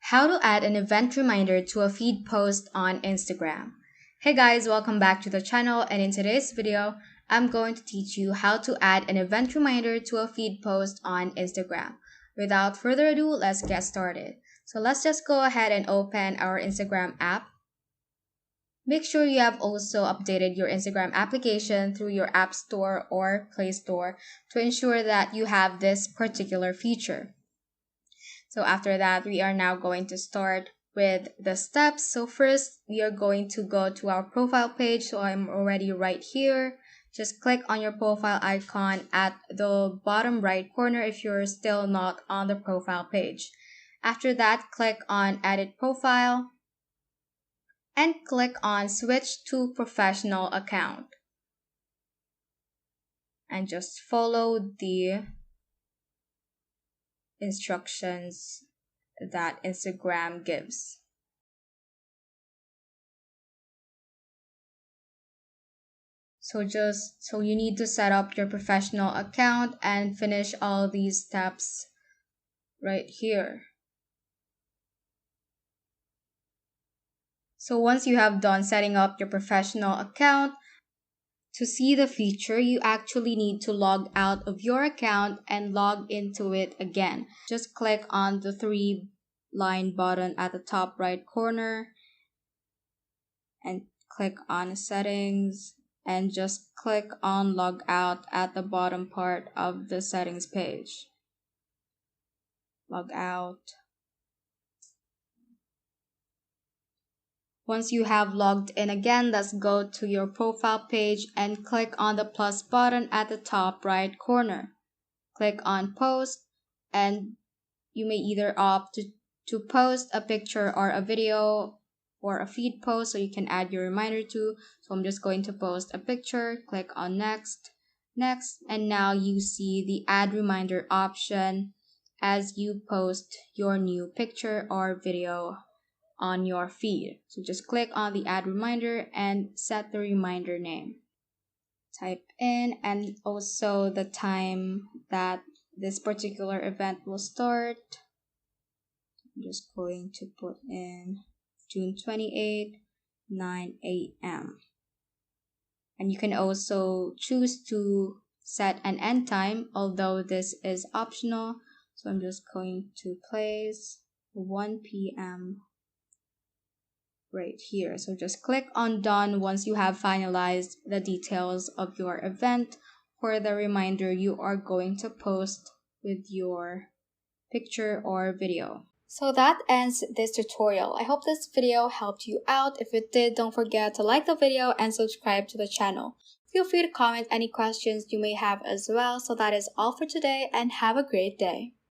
How to add an event reminder to a feed post on Instagram. Hey guys, welcome back to the channel, and in today's video, I'm going to teach you how to add an event reminder to a feed post on Instagram. Without further ado, let's get started. So let's just go ahead and open our Instagram app. Make sure you have also updated your Instagram application through your App Store or Play Store to ensure that you have this particular feature. So after that, we are now going to start with the steps. So first, we are going to go to our profile page. So I'm already right here. Just click on your profile icon at the bottom right corner if you're still not on the profile page. After that, click on Edit Profile and click on Switch to Professional Account. And just follow the instructions that Instagram gives. So you need to set up your professional account and finish all these steps right here. So once you have done setting up your professional account, to see the feature, you actually need to log out of your account and log into it again. Just click on the three-line button at the top right corner and click on Settings and just click on Log Out at the bottom part of the settings page. Log out. Once you have logged in again, let's go to your profile page and click on the plus button at the top right corner. Click on Post, and you may either opt to post a picture or a video or a feed post, so you can add your reminder to. So I'm just going to post a picture. Click on Next, and now you see the Add Reminder option as you post your new picture or video on your feed. So just click on the Add Reminder and set the reminder name. Type in and also the time that this particular event will start. I'm just going to put in June 28, 9 a.m. And you can also choose to set an end time, although this is optional. So I'm just going to place 1 p.m. right here. So just click on Done once you have finalized the details of your event for the reminder you are going to post with your picture or video. So that ends this tutorial. I hope this video helped you out. If it did, don't forget to like the video and subscribe to the channel. Feel free to comment any questions you may have as well. So that is all for today, and have a great day.